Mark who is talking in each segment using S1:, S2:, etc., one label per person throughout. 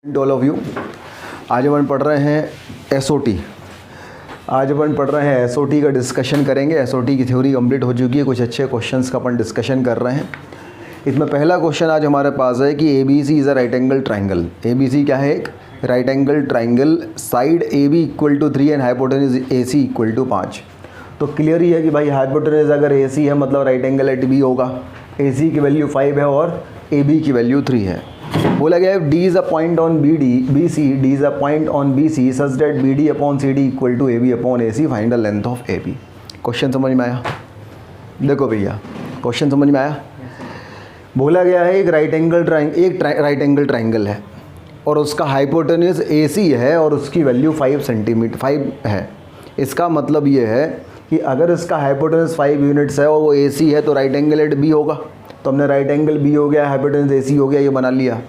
S1: All of you. आज अपन पढ़ रहे हैं एसओटी। आज अपन पढ़ रहे हैं एसओटी का डिस्कशन करेंगे। एसओटी की थ्योरी कंप्लीट हो चुकी है, कुछ अच्छे क्वेश्चंस का अपन डिस्कशन कर रहे हैं। इसमें पहला क्वेश्चन आज हमारे पास है कि ABC is a right angle triangle. ABC क्या है? एक right angle triangle, side A B equal to 3 and hypotenuse A C equal to 5। तो क्लियर ही है कि भाई हाइपोटेन्यूज अगर ए सी है मतलब राइट एंगल एट बी होगा। ए सी की वैल्यू 5 है और ए बी की वैल्यू 3 है। बोला गया है D is a point on B D B C, D is a point on B C such that B D upon C D equal to A B upon A C, find the length of A B. Question समझ में आया? देखो भैया, question समझ में आया? बोला गया है एक राइट एंगल ट्राइंगल है और उसका हाइपोटेन्यूज ए सी है और उसकी वैल्यू 5 सेंटीमीटर 5 है। इसका मतलब ये है कि अगर इसका हाइपोटेन्यूज 5 यूनिट्स है और वो ए सी है तो राइट एंगल एट बी होगा। तो हमने राइट एंगल बी हो गया, हाइपोटेन्यूज ए सी हो गया, ये बना लिया।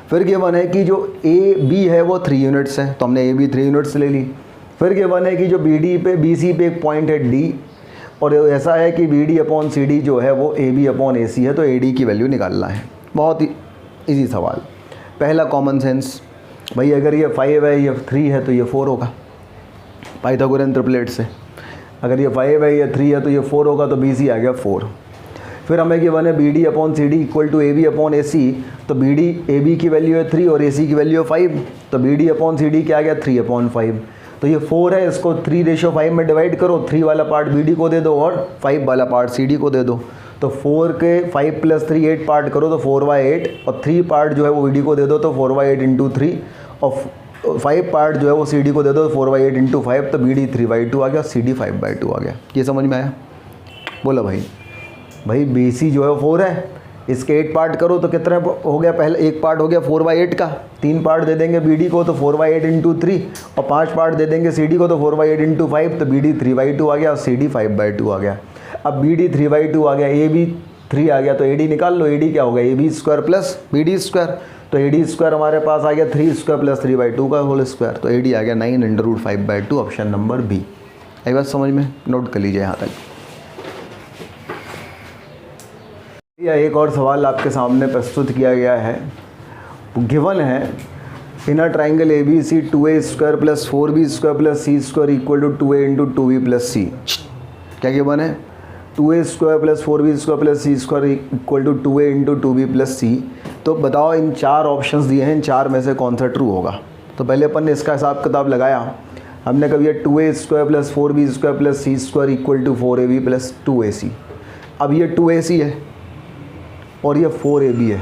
S1: फिर गिवन है कि जो ए बी है वो 3 यूनिट्स है, तो हमने ए बी 3 यूनिट्स ले ली। फिर गिवन है कि जो बी डी पे बी सी पे एक पॉइंट है डी, और ऐसा है कि B D upon C D जो है वो ए बी अपॉन ए सी है, तो ए डी की वैल्यू निकालना है। बहुत ही ईजी सवाल। पहला कॉमन सेंस, भाई अगर ये 5 है ये 3 है तो ये 4 होगा पाइथागोरन ट्रिपलेट से। अगर ये 5 है ये 3 है तो ये 4 होगा, तो बी सी आ गया 4। फिर हमें गिवन है B D upon C D equal to A B upon A C, तो बी डी ए बी की वैल्यू है 3 और ए सी की वैल्यू है 5, तो B D upon C D क्या आ गया 3 अपॉन 5। तो ये 4 है, इसको 3:5 में डिवाइड करो, 3 वाला पार्ट बी डी को दे दो और 5 वाला पार्ट सी डी को दे दो। तो 4 के 5 + 3 8 पार्ट करो तो 4/8, और 3 पार्ट जो है वो बी डी को दे दो तो 4/8 × 3, और 5 पार्ट जो है वो सी डी को दे दो 4/8 × 5, तो बी डी 3/2 आ गया, सी डी 5/2 आ गया। ये समझ में आया? बोलो भाई बी सी जो है 4 है, इसके 8 पार्ट करो तो कितना हो गया? पहले एक पार्ट हो गया 4/8 का, 3 पार्ट दे देंगे बी डी को तो 4/8 × 3, और 5 पार्ट दे देंगे सी डी को तो 4/8 × 5, तो बी डी 3/2 आ गया और सी डी 5/2 आ गया। अब बी डी 3/2 आ गया, ए बी 3 आ गया, तो ए डी निकाल लो। ए डी क्या होगा? A B square plus B D square, तो ए डी स्क्वायर हमारे पास आ गया 3 स्क्वायर प्लस 3/2 का होल स्क्वायर, तो ए डी आ गया 9 × 5/2, ऑप्शन नंबर बी। आई बात समझ में? नोट कर लीजिए यहाँ तक। या एक और सवाल आपके सामने प्रस्तुत किया गया है। गिवन है in a triangle A B C 2a² + 4b² + c² equal to 2a × 2b + c। क्या गिवन है? 2a² + 4b² + c² equal to 2a × 2b + c। तो बताओ इन 4 ऑप्शंस दिए हैं, इन 4 में से कौन सा ट्रू होगा? तो पहले अपन ने इसका हिसाब किताब लगाया। हमने कभी ये 2a² + 4b² + c² equal to 4ab + 2ac। अब ये 2ac है और ये 4ab है,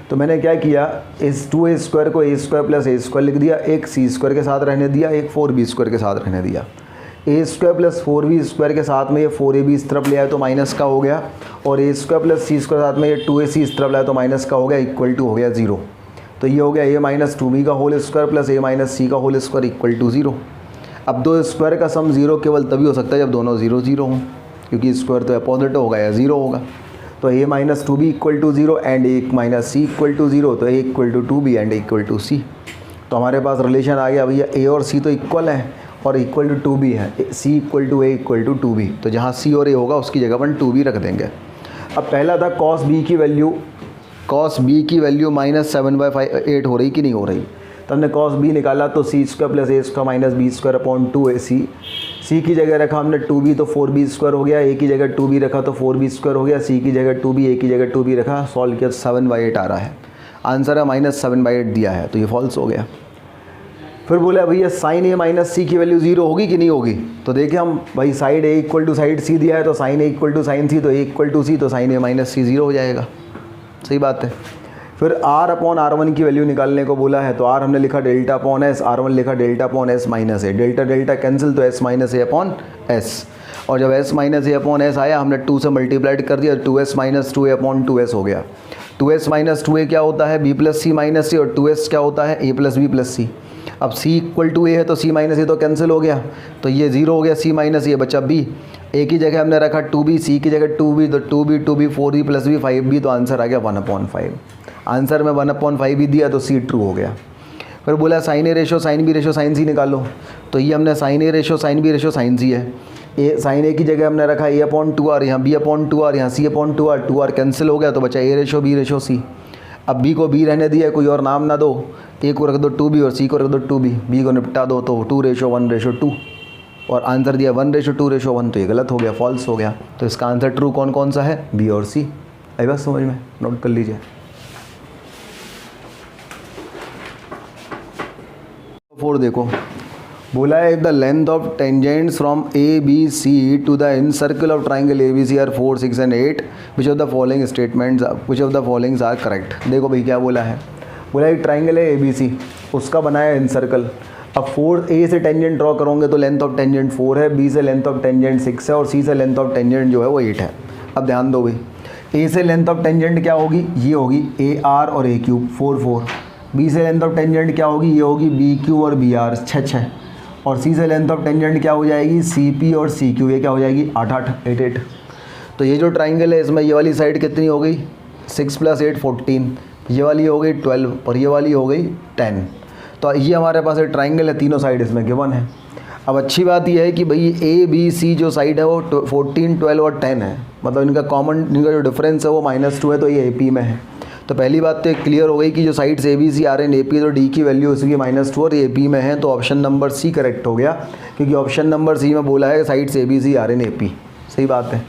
S1: तो मैंने क्या किया, इस 2a² को a² + a² लिख दिया, एक c² के साथ रहने दिया, एक 4b² के साथ रहने दिया। a² + 4b² के साथ में ये 4ab इस तरफ ले आया तो माइनस का हो गया, और a² + c² के साथ में ये 2ac इस तरफ लाया तो माइनस का हो गया, इक्वल टू हो गया 0। तो ये हो गया a - 2b का होल स्क्वायर प्लस a - c का होल स्क्वायर इक्वल टू 0। अब दो स्क्वायर का सम 0 केवल तभी हो सकता है जब दोनों 0 0 हों, क्योंकि स्क्वायर तो अपोजिट होगा या 0 होगा। तो a - 2b equal to 0 and a - c equal to 0, तो a equal to 2b and a equal to c। तो हमारे पास रिलेशन आ गया भैया, a और c तो इक्वल है और इक्वल टू 2b है, c equal to a equal to 2b। तो जहाँ c और a होगा उसकी जगह अपन 2b रख देंगे। अब पहला था cos b की वैल्यू -7/8 हो रही कि नहीं हो रही? तो हमने cos b निकाला तो c² + a² - b² upon 2ac। c की जगह रखा हमने 2b तो 4b² हो गया, a की जगह 2b रखा तो 4b² हो गया, c की जगह 2b a की जगह 2b रखा, सॉल्व किया 7/8 आ रहा है। आंसर है -7/8 दिया है, तो ये फॉल्स हो गया। फिर बोले भैया sin a - c की वैल्यू 0 होगी कि नहीं होगी? तो देखें हम भाई, side a equal to side c दिया है तो sin a equal to sin c, तो a इक्वल टू c, तो sin a - c 0 हो जाएगा। सही बात है। फिर r/r1 की वैल्यू निकालने को बोला है, तो r हमने लिखा डेल्टा/s, r1 लिखा डेल्टा/s - a, डेल्टा डेल्टा कैंसिल तो s - a/s, और जब s - a/s आया हमने 2 से मल्टीप्लाइड कर दिया, 2s - 2a/2s हो गया। 2s - 2a क्या होता है? b + c - c, और 2s क्या होता है? a + b + c। अब c इक्वल टू a है तो c - a तो कैंसिल हो गया, तो ये 0 हो गया, c - a बचा b। a की जगह हमने रखा 2b, c की जगह 2b, तो 2b 4b + b 5b, तो आंसर आ गया 1/5। आंसर में 1/5 भी दिया तो सी ट्रू हो गया। फिर बोला sin a ratio sin b ratio sin c निकालो, तो ये हमने sin a ratio sin b ratio sin c है। sin a की जगह हमने रखा a/2r, यहाँ b/2r, यहाँ c/2r, 2r कैंसिल हो गया तो बचा a ratio b ratio c। अब बी को बी रहने दिया, कोई और नाम ना दो, ए को रख दो 2b और सी को रख दो 2b, बी को निपटा दो तो 2:1:2 और आंसर दिया 1:2:1, तो ये गलत हो गया, फॉल्स हो गया। तो इसका आंसर ट्रू कौन कौन सा है, बी और सी। आई बात समझ में, नोट कर लीजिए। फोर देखो, बोला है the length of tangents from A B C to the incircle of triangle A B C are 4, 6 and 8, which of the following statements, which of the followings are correct. देखो भाई क्या बोला है, बोला एक ट्राइंगल है ए B सी, उसका बनाया इन सर्कल। अब 4 ए से टेंजेंट ड्रॉ करोगे तो लेंथ ऑफ टेंजेंट 4 है, बी से लेंथ ऑफ टेंजेंट 6 है और सी से लेंथ ऑफ टेंजेंट जो है वो 8 है। अब ध्यान दो भाई, ए से लेंथ ऑफ टेंजेंट क्या होगी, ये होगी ए आर और ए क्यूब 4 4, बी से लेंथ ऑफ टेंजेंट क्या होगी, ये होगी बी क्यू और बी आर 6 6, और सी से लेंथ ऑफ टेंजेंट क्या हो जाएगी, सी पी और सी क्यू, ये क्या हो जाएगी 8 8 8 8। तो ये जो ट्राइंगल है इसमें ये वाली साइड कितनी हो गई, 6 + 8 14, ये वाली हो गई 12 और ये वाली हो गई 10। तो ये हमारे पास एक ट्राइंगल है, तीनों साइड इसमें गिवन है। अब अच्छी बात यह है कि भाई ए बी सी जो साइड है वो 14 12 और 10 है, मतलब इनका कॉमन, इनका जो डिफरेंस है वो -2 है, तो ये ए पी में है। तो पहली बात तो क्लियर हो गई कि जो साइड्स ए बी सी आ रहे हैं ए पी, तो डी की वैल्यू उसकी -2 और ए पी में है, तो ऑप्शन नंबर सी करेक्ट हो गया, क्योंकि ऑप्शन नंबर सी में बोला है साइड्स ए बी सी आ रहे हैं ए पी। सही बात है।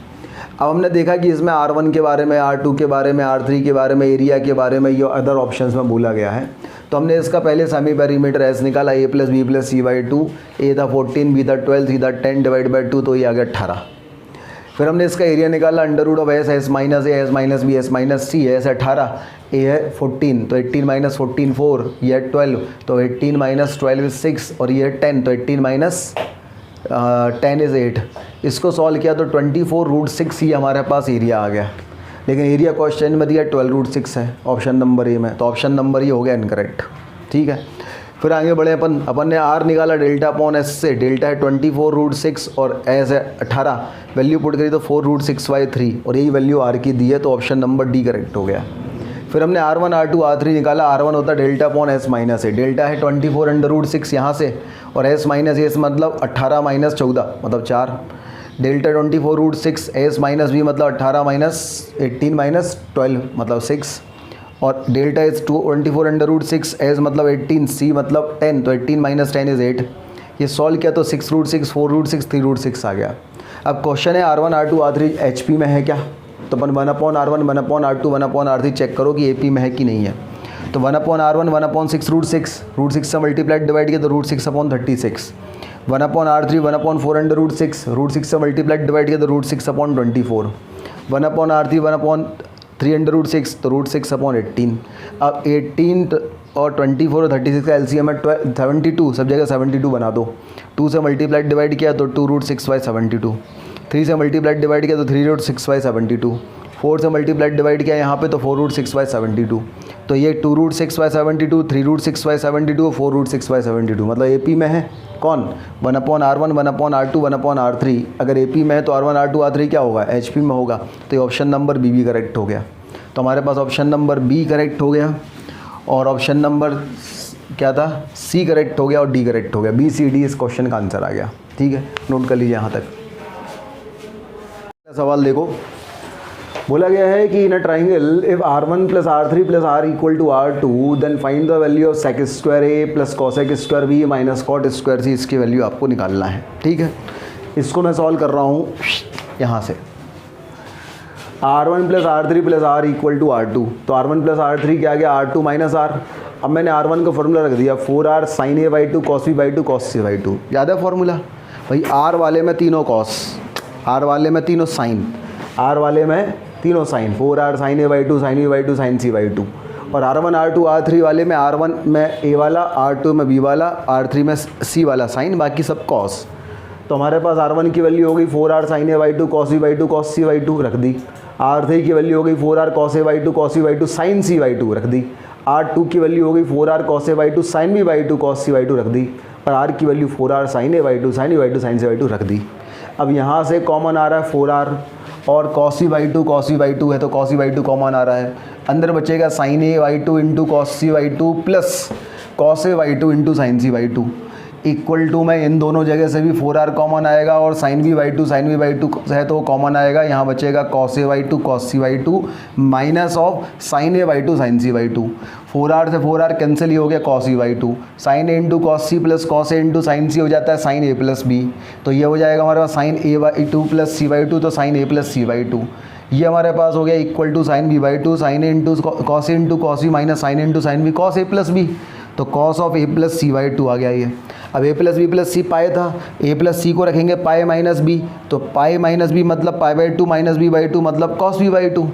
S1: अब हमने देखा कि इसमें R1 के बारे में, R2 के बारे में, R3 के बारे में, एरिया के बारे में, ये अदर ऑप्शंस में बोला गया है। तो हमने इसका पहले सेमी पेरीमीटर एस निकाला, a + b + c/2, a था 14, b था 12, c था 10 / 2, तो ये आ गया 18। फिर हमने इसका एरिया निकाला √s s - a s - b s - c है, ऐसे 18, a है 14, तो 18 - 14 4, ये है 12, तो 18 - 12 is 6 और ये है 10, तो 18 - 10 is 8। इसको सॉल्व किया तो 24√6 ही हमारे पास एरिया आ गया, लेकिन एरिया क्वेश्चन में दिया 12√6 है ऑप्शन नंबर ए में, तो ऑप्शन नंबर ये हो गया इनकरेक्ट। ठीक है, फिर आगे बढ़े अपन ने आर निकाला डेल्टा अपॉन एस से, डेल्टा है 24√6 और एस है 18, वैल्यू पुट करी तो 4√6/3 और यही वैल्यू आर की दी है, तो ऑप्शन नंबर डी करेक्ट हो गया। फिर हमने R1 R2 R3 निकाला, R1 होता है डेल्टा अपॉन एस माइनस ए, डेल्टा है 24√6 यहाँ से और एस माइनस एस मतलब 18 - 14 मतलब 4, डेल्टा 24√6 एस माइनस बी मतलब 18 - 18 - 12 मतलब 6, और डेल्टा इज 24√6 एस मतलब 18, सी मतलब 10, तो 18 - 10 इज़ 8। ये सॉल्व किया तो 6√6 4√6 3√6 आ गया। अब क्वेश्चन है R1 R2 R3 HP में है क्या, तो अपन 1/R1 1/R2 1/R3 चेक करो कि AP में है कि नहीं है। तो 1/R1 1/6√6, √6 से मल्टीप्लाइड डिवाइड किया तो √6/36, 1/R3 1/4√6, √6 से मल्टीप्लाइड डिवाइड किया तो √6/24, 1/R3 1/3√6 तो √6/18। अब 18 और 24 और 36 का LCM है 72, सब जगह 72 बना दो। 2 से मल्टीप्लाइड डिवाइड किया तो 2√6/72, 3 से मल्टीप्लाइड डिवाइड किया तो 3√6/72, 4 से मल्टीप्लाइड डिवाइड किया यहाँ पे तो 4√6/72, तो ये 2√6/72, 3√6/72 और 4√6/72 मतलब AP में है कौन, 1/R1 1/R2 1/R3। अगर AP में है तो R1 R2 R3 क्या होगा, HP में होगा, तो ये ऑप्शन नंबर बी भी करेक्ट हो गया। तो हमारे पास ऑप्शन नंबर बी करेक्ट हो गया और ऑप्शन नंबर क्या था, सी करेक्ट हो गया और डी करेक्ट हो गया। BCD इस क्वेश्चन का आंसर आ गया। ठीक है, नोट कर लीजिए यहाँ तक। सवाल देखो, बोला गया है कि in a triangle if R1 + R3 + R = R2 then find the value of sec² A + cosec² B - cot² C, इसकी वैल्यू आपको निकालना है। ठीक है, इसको मैं सॉल्व कर रहा हूँ यहाँ से। R1 + R3 + R = R2, तो R1 + R3 क्या आ गया, R2 - R। अब मैंने R1 का फॉर्मूला रख दिया 4R sin A/2 cos B/2 cos C/2। याद है फॉर्मूला भाई, R वाले में तीनों cos, R वाले में तीनों sin, R वाले में तीनों sign, 4R sin A/2 sin B/2 sin C/2, और R1 R2 R3 वाले में R1 में A वाला, R2 में B वाला, R3 में C वाला साइन, बाकी सब cos। तो हमारे पास R1 की वैल्यू हो गई 4R sin A/2 cos B/2 cos C/2 रख दी, R3 की वैल्यू हो गई 4R cos A/2 cos B/2 sin C/2 रख दी, R2 की वैल्यू हो गई 4R cos A/2 sin B/2 cos C/2 रख दी, और R की value 4R sin A/2 sin B/2 sin C/2 रख दी। अब यहाँ से कॉमन आ रहा है 4R और cos C/2 है तो cos C/2 कॉमन आ रहा है, अंदर बचेगा sin A/2 into cos C/2 plus cos A/2 into sin C/2। Equal to में इन दोनों जगह से भी 4r कॉमन आएगा और साइन वी बाई टू है तो वो कॉमन आएगा, यहाँ बचेगा cos A by two cos C by two minus of sine A by two sine C by two. 4r से 4r कैंसिल ही हो गया cos E by two, sine A into cos C plus cos A into sine C हो जाता है sine A plus B, तो ये हो जाएगा हमारे पास sine A by two plus C by two, तो sine A plus C by two. ये हमारे पास हो गया equal to sine B by two sine A into cos A into cos B minus sine into sine B cos A plus B, तो cos of A plus C by two आ गया ये। अब A plus B plus C pi था, ए plus सी को रखेंगे पाए minus B, तो पाए माइनस बी मतलब pi by two minus B by two मतलब कॉस बी बाई टू,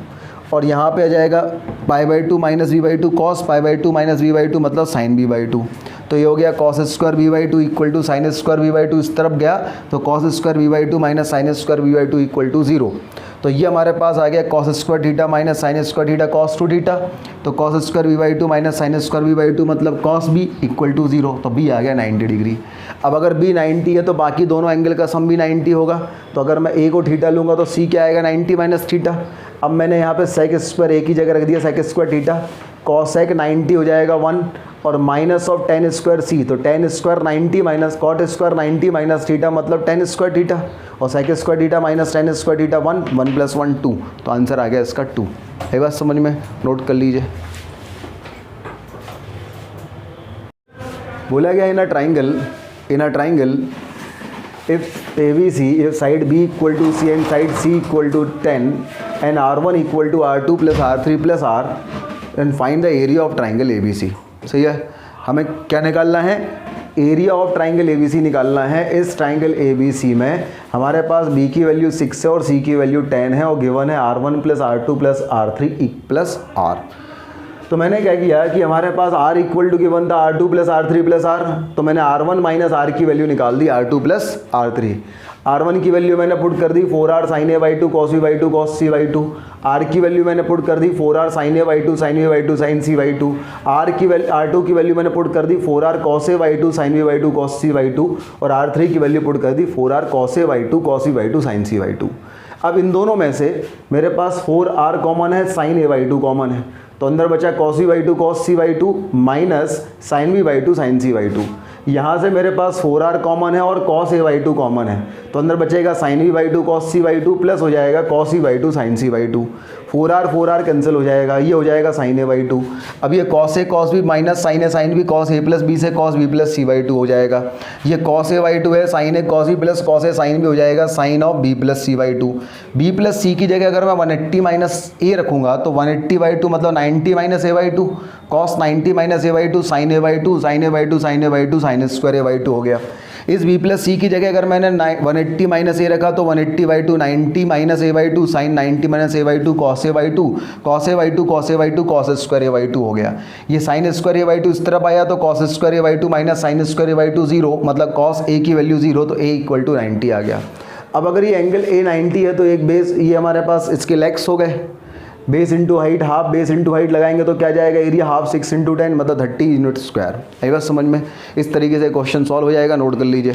S1: और यहाँ पे आ जाएगा pi by two minus B by two cos pi by two minus B by two मतलब साइन बी बाई टू। तो ये हो गया cos square B by two equal to sine square B by two, इस तरफ गया तो cos square B by two minus sine square B by two equal to 0। तो ये हमारे पास आ गया cos square theta minus sine square theta cos two theta, तो cos square B by two minus sine square B by two मतलब cos B equal to 0, तो B आ गया 90 डिग्री। अब अगर बी 90 है तो बाकी दोनों एंगल का सम भी 90 होगा, तो अगर मैं ए को थीटा लूँगा तो सी क्या आएगा 90 माइनस थीटा। अब मैंने यहाँ पे सेक स्क्वायर एक ही जगह रख दिया sec square theta, cosec 90 हो जाएगा 1 और minus of tan square C, तो tan square 90 minus cot square 90 minus theta मतलब टेन स्क्वायर थीटा, और sec square theta minus tan square theta 1 1 plus 1 2, तो आंसर आ गया इसका 2। है बात समझ में, नोट कर लीजिए। बोला गया in a triangle if ABC, if side B equal to C and side C equal to 10 and R1 equal to R2 plus R3 plus R, then find the area of triangle ABC। सही है, हमें क्या निकालना है, area of triangle ABC निकालना है। इस triangle ABC में हमारे पास B की वैल्यू 6 है और C की वैल्यू 10 है और गिवन है R1 plus R2 plus R3 plus R। तो मैंने क्या किया कि हमारे पास R इक्वल टू गिवन था R2 plus R3 plus R, तो मैंने R1 माइनस R की वैल्यू निकाल दी R2 प्लस R3। R1 की वैल्यू मैंने पुट कर दी 4R sine A by two cos B by two cos C by two, R की वैल्यू मैंने पुट कर दी 4R sine A by two sine B by two sine C by two, R2 की value मैंने put कर दी 4R cos A by two sine B by two cos C by two, और R3 की value put कर दी 4R cos A by two cos B by two sine C by two. अब इन दोनों में से मेरे पास 4R कॉमन है, sine A by two common है, तो अंदर बचा cos B by two cos C by two minus sine B by two sine C by two. यहाँ से मेरे पास 4R कॉमन है और cos A by two common है, तो अंदर बचेगा sine B by two cos C by two plus हो जाएगा cos C by two sine C by two. 4R cancel हो जाएगा, ये हो जाएगा साइन ए बाई टू। अब ये cos A cos B minus sine A sine B cos A plus B से cos B plus C by two हो जाएगा। ये कॉस ए बाई टू है, sine A cos B plus cos A sine B हो जाएगा sine of B plus C by two. B plus C की जगह अगर मैं 180 माइनस ए रखूँगा तो 180 बाई टू मतलब 90 minus A by two, cos 90 minus A by two sine A by two sine A by two sine A by two sine square A by two हो गया। इस b प्लस सी की जगह अगर मैंने 180 minus ए रखा तो 180 by two 90 minus A by two sine 90 minus A by two cos A by two cos A by two cos A by two cos square A by two हो गया। ये sine square A by two इस तरफ आया तो cos square A by two minus sine square A by two 0 मतलब cos A की value 0, तो ए इक्वल टू 90 आ गया। अब अगर ये एंगल ए 90 है तो एक बेस ये हमारे पास इसके लेग्स हो गए, base into height half base into height लगाएंगे तो क्या जाएगा एरिया हाफ 6 इंटू 10 मतलब 30 यूनिट स्क्वायर। आई बात समझ में, इस तरीके से क्वेश्चन सॉल्व हो जाएगा, नोट कर लीजिए।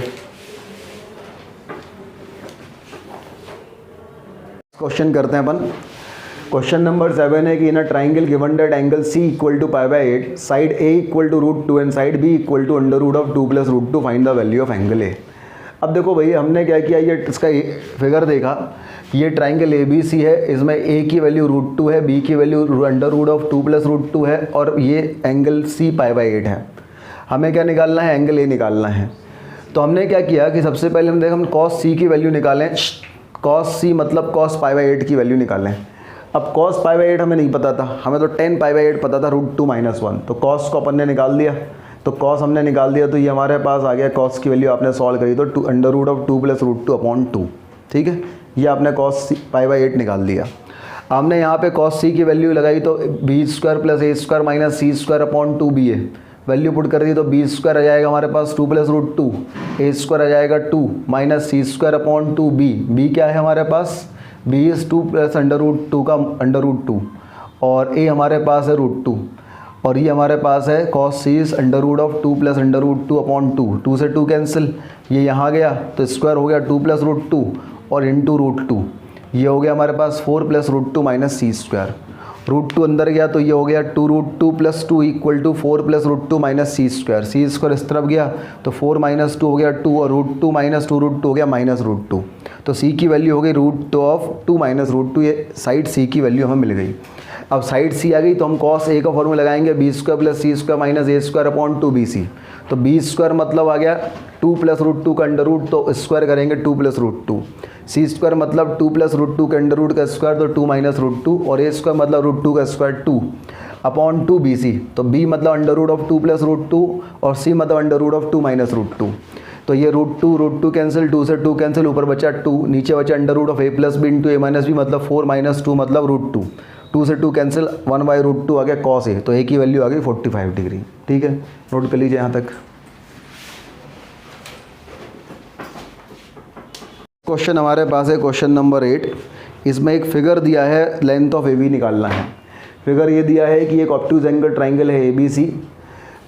S1: क्वेश्चन करते हैं अपन। क्वेश्चन नंबर 7 है कि in a triangle given that angle C equal to pi by 8, side A equal to √2 and side B equal to under root of 2 plus √2, find the value of angle A। अब देखो भाई हमने क्या किया, ये इसका फिगर देखा कि ये ट्राइंगल ABC है, इसमें A की वैल्यू √2 है, B की वैल्यू अंडर रूट ऑफ 2 प्लस √2 है और ये एंगल C पाई बाई 8 है। हमें क्या निकालना है, एंगल A निकालना है। तो हमने क्या किया कि सबसे पहले हम कॉस C की वैल्यू निकालें, कॉस C मतलब कॉस पाई बाई 8 की वैल्यू निकालें। अब कॉस पाई बाई 8 हमें नहीं पता था, हमें तो 10 पाई बाई 8 पता था √2 माइनस 1, तो कॉस को अपन ने निकाल दिया, तो कॉस हमने निकाल दिया तो ये हमारे पास आ गया कॉस की वैल्यू आपने सॉल्व करी तो under root of 2 plus √2 upon 2, ठीक है। ये आपने कॉस पाई बाई 8 निकाल दिया। हमने यहाँ पे कॉस C की वैल्यू लगाई तो बी स्क्वायर प्लस ए square minus C square upon 2b है, वैल्यू पुट कर दी तो बी स्क्वायर आ जाएगा हमारे पास 2 प्लस √2, ए स्क्वायर आ जाएगा 2 minus C square upon 2b। B क्या है हमारे पास, B is 2 plus under root 2 का अंडर रूट 2 और ए हमारे पास है √2 और ये हमारे पास है cos C is under root of 2 plus under root 2 upon 2, 2 से 2 कैंसिल, ये यहाँ गया तो स्क्वायर हो गया 2 प्लस √2 और इंटू √2, ये हो गया हमारे पास 4 plus √2 minus C square. Root two अंदर गया तो ये हो गया 2√2 + 2 = 4 + √2 - c²। c² इस तरफ गया तो 4 - 2 हो गया 2 और √2 - 2√2 हो गया -√2। तो c की वैल्यू हो गई √2 - √2। ये साइड c की वैल्यू हमें मिल गई। अब साइड c आ गई तो हम cos a का फॉर्मूला लगाएंगे b² + c² - a² / 2bc। तो b² मतलब आ गया 2 + √2 का अंडर रूट, तो स्क्वायर करेंगे 2 + √2। c² मतलब 2 + √2 के अंडर रूट का स्क्वायर तो 2 - √2, और a² मतलब √2 का स्क्वायर 2 / 2bc। तो b मतलब अंडर रूट ऑफ 2 + √2 और c मतलब अंडर रूट ऑफ 2 - √2। तो ये √2 कैंसिल, 2 से 2 कैंसिल, ऊपर बचा 2, नीचे बचा under root of a + b × a - b मतलब 4 - 2 मतलब √2। 2 से 2 कैंसिल, 1/√2 आ गया cos a। तो a की वैल्यू आ गई 45 डिग्री। ठीक है, नोट कर लीजिए यहाँ तक। क्वेश्चन हमारे पास है क्वेश्चन नंबर 8। इसमें एक फिगर दिया है, लेंथ ऑफ ए बी निकालना है। फिगर ये दिया है कि एक ऑब्टयूज एंगल ट्राइंगल है ABC।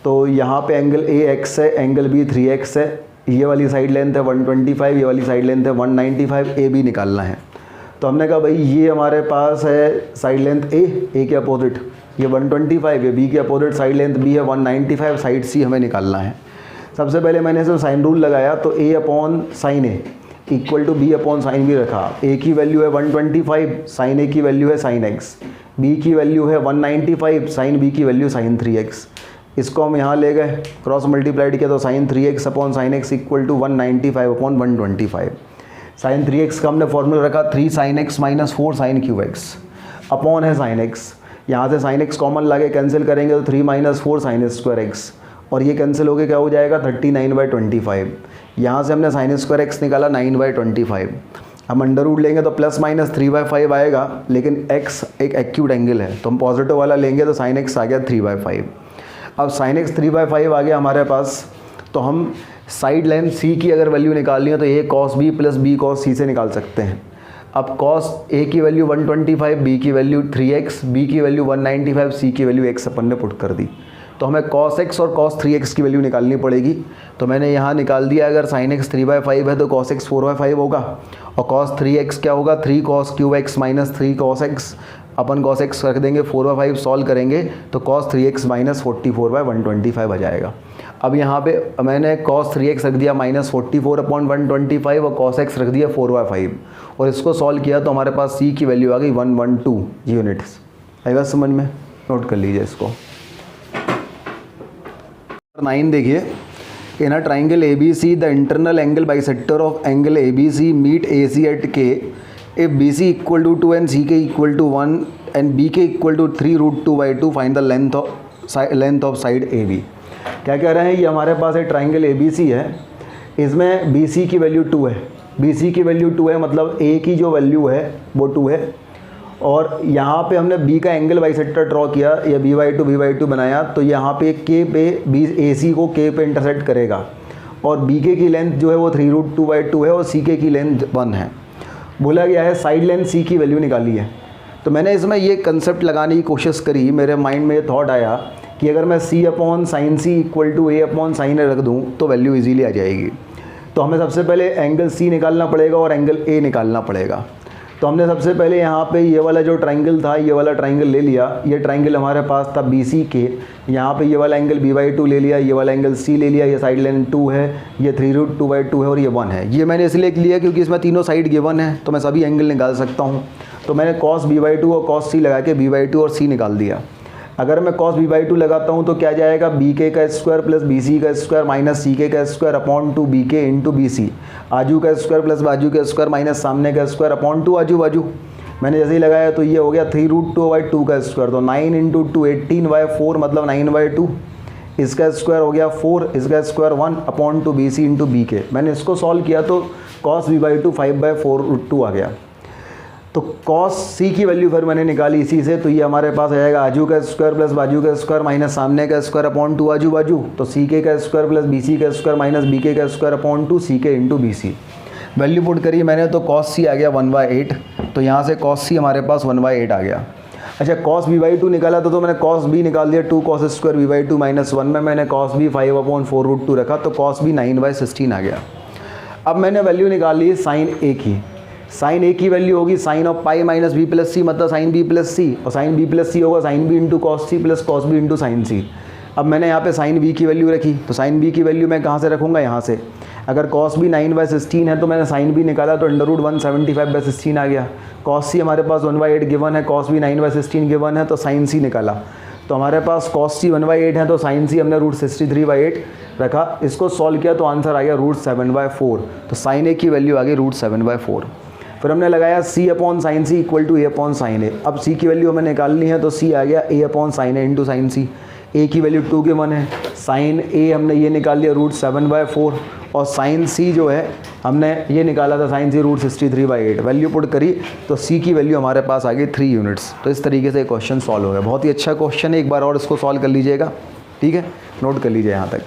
S1: तो यहाँ पे एंगल ए x है, एंगल B 3x है, ये वाली साइड लेंथ है 125, ये वाली साइड लेंथ है 195, AB निकालना है। तो हमने कहा भाई ये हमारे पास है साइड लेंथ A के अपोजिट ये 125, ये B के अपोजिट साइड लेंथ B है 195, साइड C हमें निकालना है। सबसे पहले मैंने इसे साइन रूल लगाया तो A/sin A = B/sin B रखा। A की वैल्यू है 125, sin A की वैल्यू है sin x, B की वैल्यू है 195, sin B की वैल्यू sin 3x। इसको हम यहाँ ले गए, क्रॉस मल्टीप्लाइड किया तो sin 3x/sin x = 195/125। sin 3x का हमने फॉर्मूला रखा 3 sin x - 4 sin qx upon है sin x। यहाँ से sin x कॉमन लाके कैंसिल करेंगे तो 3 - 4 sin² x, और ये कैंसिल होके क्या हो जाएगा 39/25। यहाँ से हमने sin² x निकाला 9/25। हम अंडर रूट लेंगे तो ±3/5 आएगा, लेकिन x एक एक्यूट एंगल है तो हम पॉजिटिव वाला लेंगे तो sin x आ गया 3/5। अब sin x 3/5 आ गया हमारे पास, तो हम साइड लेंथ c की अगर वैल्यू निकालनी है तो a cos b + b cos c से निकाल सकते हैं। अब cos a की वैल्यू 125, b की वैल्यू 3x, b की वैल्यू 195, c की वैल्यू x अपन ने पुट कर दी। तो हमें cos x और cos 3x की वैल्यू निकालनी पड़ेगी। तो मैंने यहाँ निकाल दिया, अगर sin x 3/5 है तो cos x 4/5 होगा, और cos 3x क्या होगा 3 cos qx - 3 cos x, अपन cos x रख देंगे 4/5, सॉल्व करेंगे तो cos 3x - 44/125 आ जाएगा। अब यहाँ पे मैंने cos 3x रख दिया -44/125 और cos x रख दिया 4/5, और इसको सॉल्व किया तो हमारे पास c की वैल्यू आ गई 112 यूनिट्स। आएगा समझ में, नोट कर लीजिए इसको। 9 देखिए, in a triangle ABC the internal angle bisector of angle ABC meet AC at K if BC = 2 and CK = 1 and BK = 3√2/2 find the length of side AB। क्या कह रहे हैं, ये हमारे पास एक ट्राइंगल ABC है, इसमें BC की वैल्यू 2 है, BC की वैल्यू 2 है मतलब A की जो वैल्यू है वो 2 है, और यहाँ पे हमने B का एंगल बाइसेक्टर ड्रॉ किया या B/2 बनाया, तो यहाँ पे K पे AC को K पे इंटरसेक्ट करेगा, और BK की लेंथ जो है वो 3√2/2 है और CK की लेंथ 1 है। बोला गया है साइड लेंथ C की वैल्यू निकाली है। तो मैंने इसमें ये कंसेप्ट लगाने की कोशिश करी, मेरे माइंड में ये थॉट आया कि अगर मैं C/sin C = A/sin A रख दूँ तो वैल्यू इजीली आ जाएगी। तो हमें सबसे पहले एंगल C निकालना पड़ेगा और एंगल A निकालना पड़ेगा। तो हमने सबसे पहले यहाँ पे ये वाला जो ट्राइंगल था, ये वाला ट्राइंगल ले लिया। ये ट्राइंगल हमारे पास था BCK, यहाँ पे ये वाला एंगल B/2 ले लिया, ये वाला एंगल C ले लिया, ये साइड लेंथ 2 है, ये 3√2/2 है और ये 1 है। ये मैंने इसलिए लिया क्योंकि इसमें तीनों साइड गिवन है तो मैं सभी एंगल निकाल सकता हूँ। तो मैंने cos B/2 और cos C लगा के B/2 और C निकाल दिया। अगर मैं cos B/2 लगाता हूँ तो क्या जाएगा, BK का स्क्वायर प्लस BC का स्क्वायर माइनस CK का square upon 2 BK into BC, आजू का स्क्वायर प्लस बाजू का स्क्वायर माइनस सामने का स्क्वायर अपॉन 2 आजू बाजू। मैंने जैसे ही लगाया तो ये हो गया 3√2/2 का स्क्वायर, तो 9 × 2 18/4 मतलब 9/2, इसका स्क्वायर हो गया 4, इसका square 1 upon 2 BC into BK। मैंने इसको सॉल्व किया तो cos B/2 5/4√2 आ गया। तो cos C की वैल्यू फिर मैंने निकाली इसी से, तो ये हमारे पास आएगा आजू का स्क्वायर प्लस बाजू का स्क्वायर माइनस सामने का स्क्वायर अपॉन 2 आजू बाजू, तो CK का स्क्वायर प्लस BC का स्क्वायर माइनस BK का square upon 2 CK into BC। Value put करी मैंने तो cos C आ गया 1/8, तो यहाँ से cos C हमारे पास 1/8 आ गया। अच्छा, cos B/2 निकाला तो मैंने cos B निकाल दिया 2 cos स्क्वायर B/2 - 1 में मैंने cos B 5/4√2 रखा, तो cos B 9/16 आ गया। अब मैंने वैल्यू निकाली sin A की, साइन ए की वैल्यू होगी sine of pi minus B plus C, मतलब साइन बी प्लस सी, और साइन बी प्लस सी होगा sine B into cos C plus cos B into sine C. अब मैंने यहाँ पे साइन बी की वैल्यू रखी, तो साइन बी की वैल्यू मैं कहाँ से रखूँगा, यहाँ से। अगर कॉस बी 9/16 है तो मैंने साइन बी निकाला तो अंडर रूट 175/16 आ गया। कॉस सी हमारे पास 1/8 गिवन है, कॉस बी 9/16 गिवन है, तो साइन सी निकाला। तो हमारे पास कॉस सी 1/8 है तो साइन सी हमने रूट 63/8 रखा। इसको सॉल्व किया तो आंसर आ गया रूट 7/4। तो साइन ए की वैल्यू आ गई रूट 7/4। फिर हमने लगाया c upon sine C equal to A upon sine A. अब c की वैल्यू हमें निकालनी है तो c आ गया a upon sine A into sine C. a की वैल्यू 2 गिवन है, साइन a हमने ये निकाल लिया रूट 7/4, और साइन c जो है हमने ये निकाला था sine c root 63/8। Value put करी तो c की वैल्यू हमारे पास आ गई 3 यूनिट्स। तो इस तरीके से क्वेश्चन सॉल्व हो गया। बहुत ही अच्छा क्वेश्चन है, एक बार और इसको सॉल्व कर लीजिएगा, ठीक है, नोट कर लीजिए यहाँ तक।